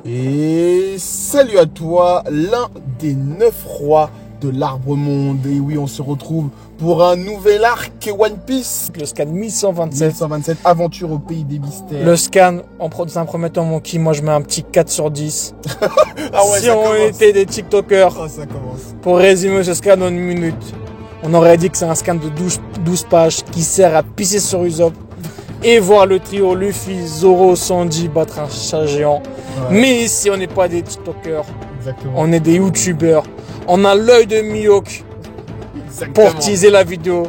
Et salut à toi, l'un des 9 rois de l'arbre monde. Et oui, on se retrouve pour un nouvel arc One Piece. Le scan 1127. 1127, aventure au pays des mystères. Le scan, dans un premier temps, mon qui, moi je mets un petit 4 sur 10. Ah ouais, si on était des TikTokers, ça commence. Pour résumer ce scan en une minute, on aurait dit que c'est un scan de 12 pages qui sert à pisser sur Usopp et voir le trio Luffy, Zoro, Sanji battre un chat géant. Ouais. Mais ici, on n'est pas des TikTokers. Exactement. On est des YouTubers. On a l'œil de Mihawk pour teaser la vidéo.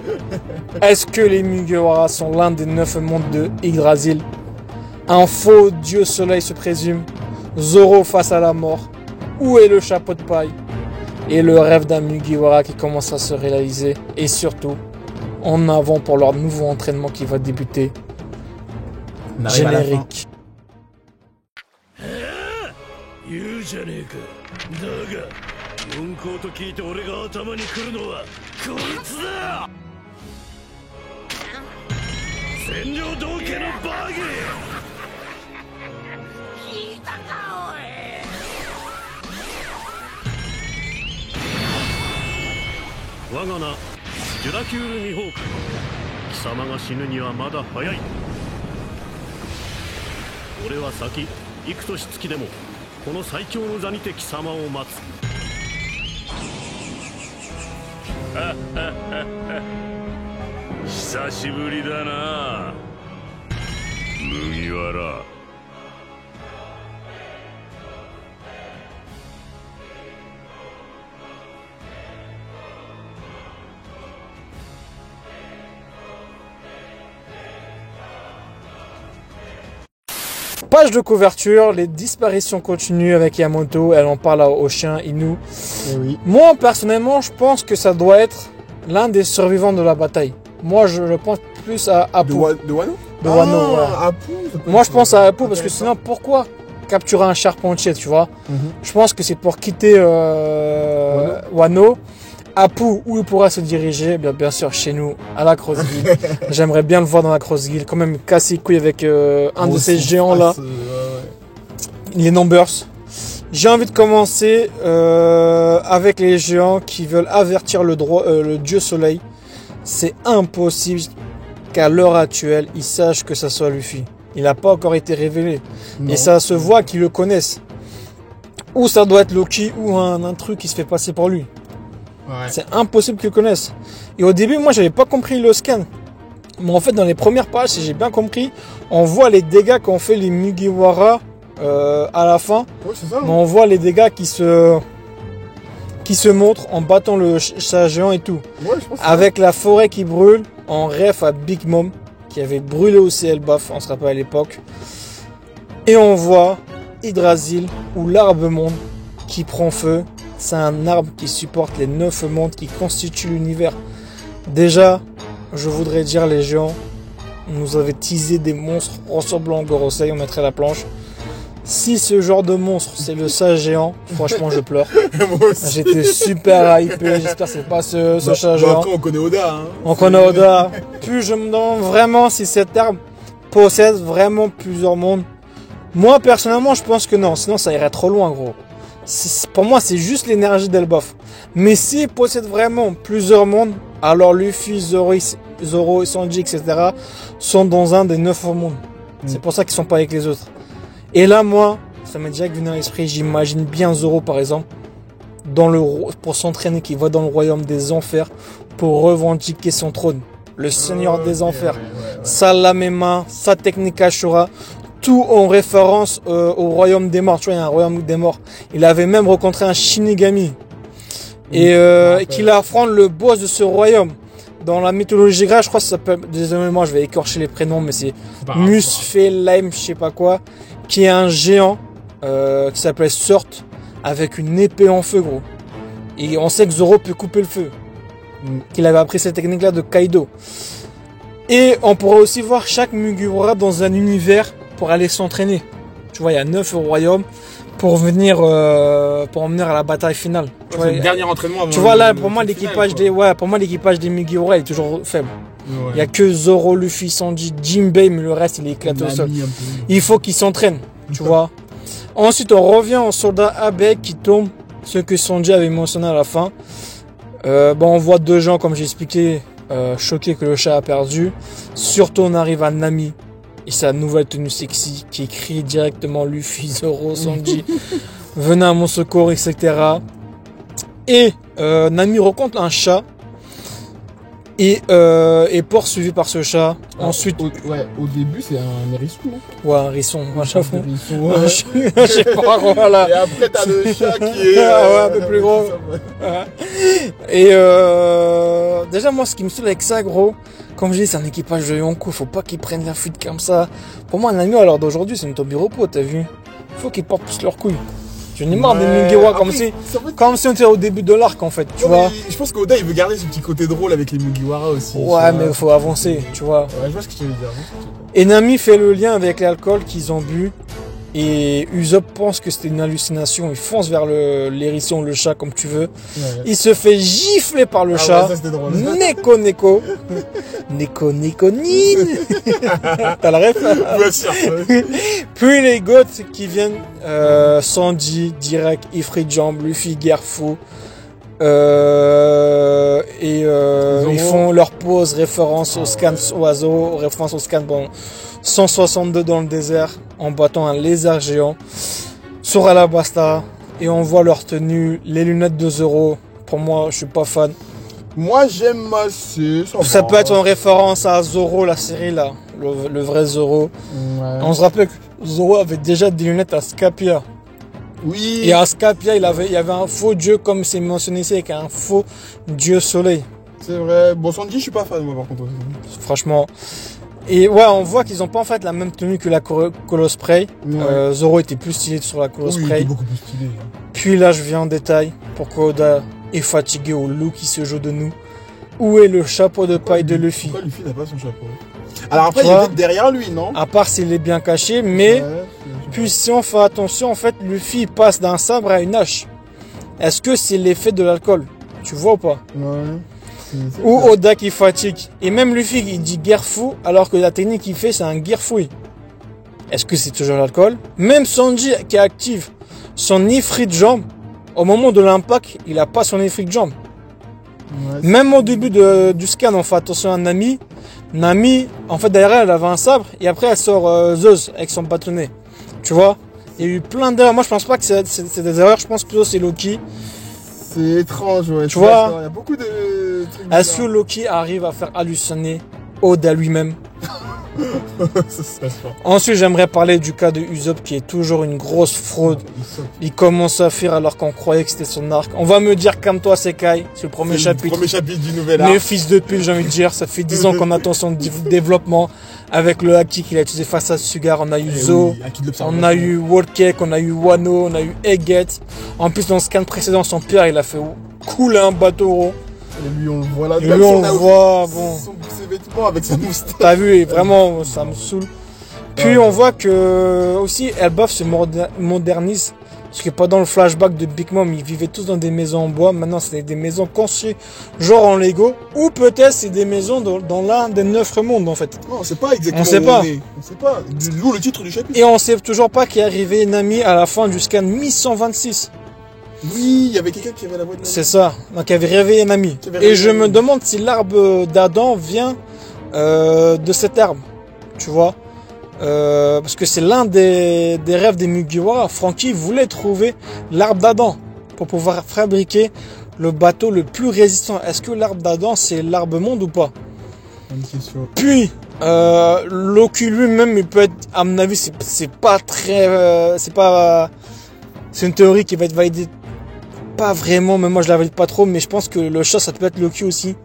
Est-ce que les Mugiwara sont l'un des 9 mondes de Yggdrasil? Un faux dieu soleil se présume. Zoro face à la mort. Où est le chapeau de paille? Et le rêve d'un Mugiwara qui commence à se réaliser. Et surtout, en avant pour leur nouveau entraînement qui va débuter. Générique. Page de couverture, les disparitions continuent avec Yamato, elle en parle au chien Inu. Oui. Moi personnellement, je pense que ça doit être l'un des survivants de la bataille. Moi je pense plus à Apu. De Wano? De Wano, ouais. Apu, moi je pense à Apu parce que sinon pourquoi capturer un charpentier, tu vois? Je pense que c'est pour quitter Wano. Apu, où il pourra se diriger? Bien sûr, chez nous, à la Cross Guild. J'aimerais bien le voir dans la Cross Guild. Quand même, casser les couilles avec un de ces géants-là. Les Numbers. J'ai envie de commencer avec les géants qui veulent avertir le dieu soleil. C'est impossible qu'à l'heure actuelle, ils sachent que ça soit Luffy. Il n'a pas encore été révélé. Non. Et ça se voit qu'ils le connaissent. Ou ça doit être Loki ou un truc qui se fait passer pour lui. Ouais. C'est impossible qu'ils le connaissent. Et au début, moi, j'avais pas compris le scan. Mais en fait, dans les premières pages, si j'ai bien compris, on voit les dégâts qu'ont fait les Mugiwara à la fin. Ouais, c'est ça, hein. Mais on voit les dégâts qui se montrent en battant le chat géant et tout. Ouais, je pense avec la forêt qui brûle, en ref à Big Mom, qui avait brûlé aussi Elbaf, on se rappelle à l'époque. Et on voit Yggdrasil, ou l'arbre monde, qui prend feu. C'est un arbre qui supporte les 9 mondes qui constituent l'univers. Déjà, je voudrais dire les géants, nous avaient teasé des monstres ressemblant au Gorosei, on mettrait la planche. Si ce genre de monstre, c'est le sage géant, franchement je pleure. J'étais super hypé, j'espère que c'est pas ce chat géant. Après on connaît Oda. Hein. On connaît Oda. Puis je me demande vraiment si cet arbre possède vraiment plusieurs mondes. Moi personnellement je pense que non, sinon ça irait trop loin gros. Pour moi, c'est juste l'énergie d'Elbaf. Mais s'il possède vraiment plusieurs mondes, alors Luffy, Zoro, Sanji, etc. sont dans un des 9 mondes. C'est pour ça qu'ils sont pas avec les autres. Et là, moi, ça m'est déjà venu à l'esprit, j'imagine bien Zoro, par exemple, pour s'entraîner, qui va dans le royaume des enfers pour revendiquer son trône. Le seigneur des enfers. Sa Lamema, sa technique Ashura. Tout en référence au royaume des morts. Tu vois, il y a un royaume des morts. Il avait même rencontré un Shinigami. Et qu'il affronte le boss de ce royaume. Dans la mythologie grecque, je crois que ça s'appelle... Désolé, moi je vais écorcher les prénoms, mais c'est Muspelheim, je sais pas quoi. Qui est un géant qui s'appelle Surt, avec une épée en feu, gros. Et on sait que Zoro peut couper le feu. Qu'il avait appris cette technique-là de Kaido. Et on pourrait aussi voir chaque Mugiwara dans un univers pour aller s'entraîner. Tu vois, il y a 9 royaumes pour venir à la bataille finale. Tu vois, le dernier entraînement avant. Tu vois là, pour moi l'équipage des Mugiwara est toujours faible. Il n'y a que Zoro, Luffy, Sanji, Jinbei, mais le reste il est éclaté au sol. Il faut qu'ils s'entraînent, tu vois. Ensuite, on revient au soldat Abe qui tombe, ce que Sanji avait mentionné à la fin. On voit deux gens, comme j'ai expliqué, choqués que le chat a perdu. Surtout, on arrive à Nami et sa nouvelle tenue sexy qui écrit directement Luffy, Zoro, Sanji, venez à mon secours, etc. Et Nami rencontre un chat et est poursuivi par ce chat. Ensuite, au début c'est un hérisson, non? ouais, un hérisson, un chat fou. Ouais. Je sais pas, voilà. Et après t'as le chat qui est un peu plus gros. Et déjà moi ce qui me saoule avec ça, gros, comme je dis, c'est un équipage de Yonko, faut pas qu'ils prennent la fuite comme ça. Pour moi, un ami à l'heure d'aujourd'hui, c'est une Tobiropo, t'as vu? Faut qu'ils portent plus leurs couilles. J'en ai marre des Mugiwara comme si on était au début de l'arc en fait, tu vois. Je pense qu'Oda il veut garder ce petit côté drôle avec les Mugiwara aussi. Ouais, mais il faut avancer, tu vois. Ouais, je vois ce que tu veux dire. Et Nami fait le lien avec l'alcool qu'ils ont bu. Et Usopp pense que c'était une hallucination. Il fonce vers l'hérisson, le chat, comme tu veux. Ouais. Il se fait gifler par le chat. Ouais, ça, c'était drôle. Neko Neko. Neko Neko Nin. T'as la ref? Bien sûr. Puis les Goths qui viennent, Sanji, direct, Ifrit Jambe, Luffy, Gerfu. Ils font leur pause, référence au scan oiseau, référence au scan 162 dans le désert, en battant un lézard géant sur Alabasta, et on voit leur tenue, les lunettes de Zoro. Pour moi, je suis pas fan. Moi, j'aime assez. Ça peut être en référence à Zoro, la série là, le vrai Zoro. Ouais. On se rappelle que Zoro avait déjà des lunettes à Scapia. Oui. Et à Scapia, il y avait un faux dieu, comme c'est mentionné ici, avec un faux dieu soleil. C'est vrai. Bon, Sanji, je suis pas fan, moi, par contre. Franchement. Et ouais, on voit qu'ils ont pas en fait la même tenue que la Colospray. Ouais. Zoro était plus stylé sur la Oui, il Colospray. était beaucoup plus stylé. Puis là, je viens en détail. Pourquoi Oda est fatigué au loup qui se joue de nous? Où est le chapeau de paille de Luffy? Pourquoi Luffy n'a pas son chapeau? Alors après, il est peut-être derrière lui, non? À part s'il est bien caché, mais... Ouais, puis si on fait attention, en fait, Luffy passe d'un sabre à une hache. Est-ce que c'est l'effet de l'alcool? Tu vois ou pas? ouais. Ou Oda qui fatigue. Et même Luffy il dit Gerfu alors que la technique qu'il fait c'est un Gerfui. Est-ce que c'est toujours l'alcool? Même Sanji qui active son Ifrit Jambe, au moment de l'impact, il a pas son Ifrit Jambe. Ouais, Même au début du scan, on fait attention à Nami. Nami, en fait derrière elle avait un sabre et après elle sort Zeus avec son bâtonnet. Tu vois? Il y a eu plein d'erreurs. Moi je pense pas que c'est des erreurs, je pense plutôt c'est Loki. c'est étrange, ouais. Tu vois? Il y a beaucoup de trucs. Est-ce que Loki arrive à faire halluciner Oda lui-même? Ça serait fort. Ensuite, j'aimerais parler du cas de Usopp qui est toujours une grosse fraude. Il commence à fuir alors qu'on croyait que c'était son arc. On va me dire calme-toi Sekai, c'est le premier chapitre. Le premier chapitre du nouvel arc. Mais fils de pute, j'ai envie de dire, ça fait 10 ans qu'on attend son développement avec le haki qu'il a utilisé face à Sugar. On a eu Zo, on a eu Worldcake, on a eu Wano, on a eu Egghead. En plus, dans le scan précédent, son père, il a fait couler un bateau. Et lui, on le voit là. Et lui, on le voit, bon. Ses vêtements avec sa moustache. T'as vu, et vraiment, ça me saoule. Puis on voit que aussi Elbaf se modernise. Parce que pendant le flashback de Big Mom, ils vivaient tous dans des maisons en bois. Maintenant, c'est des maisons construites, genre en Lego. Ou peut-être c'est des maisons dans l'un des 9 mondes, en fait. Non, on sait pas exactement. On sait pas. On sait pas. D'où le titre du chapitre. Et on sait toujours pas qui est arrivé Nami à la fin du scan 1126. Oui, il y avait quelqu'un qui avait la voix de Nami. C'est ça. Donc, il avait réveillé Nami. Et je me demande si l'arbre d'Adam vient de cet arbre. Tu vois? Parce que c'est l'un des rêves des Mugiwara. Franky voulait trouver l'arbre d'Adam pour pouvoir fabriquer le bateau le plus résistant. Est-ce que l'arbre d'Adam c'est l'arbre monde ou pas? Bonne question. Puis Loki lui-même, il peut être, à mon avis, c'est pas très, c'est une théorie qui va être validée. Pas vraiment, mais moi je la valide pas trop. Mais je pense que le chat ça peut être Loki aussi,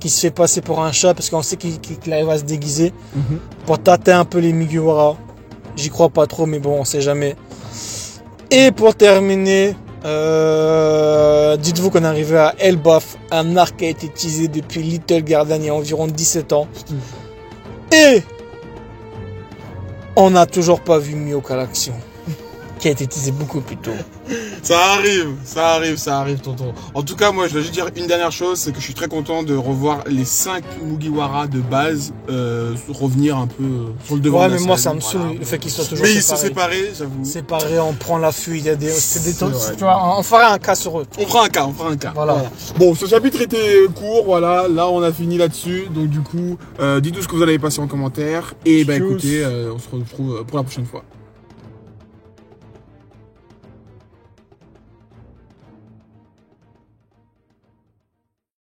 qui se fait passer pour un chat parce qu'on sait qu'il arrive à se déguiser pour tâter un peu les Mugiwara. J'y crois pas trop, mais bon, on sait jamais. Et pour terminer, dites-vous qu'on est arrivé à Elbaf, un arc qui a été teasé depuis Little Garden il y a environ 17 ans. Et on n'a toujours pas vu Mihawk à l'action. qui a été utilisé beaucoup plus tôt. Ça arrive, tonton. En tout cas, moi, je dois juste dire une dernière chose, c'est que je suis très content de revoir les 5 Mugiwara de base revenir un peu sur le devant Ouais, de la mais moi, scène, ça me voilà. saoule, le fait qu'ils soient toujours Mais ils sont séparés. séparés, j'avoue. Séparés, on prend la fuite, il y a des... C'est des C'est vrai. tu vois, on ferait un cas sur eux. On fera un cas. Voilà. Bon, ce chapitre était court, voilà. Là, on a fini là-dessus. Donc, du coup, dites-nous ce que vous en avez passé en commentaire. Et bah, Tchuss. écoutez, on se retrouve pour la prochaine fois.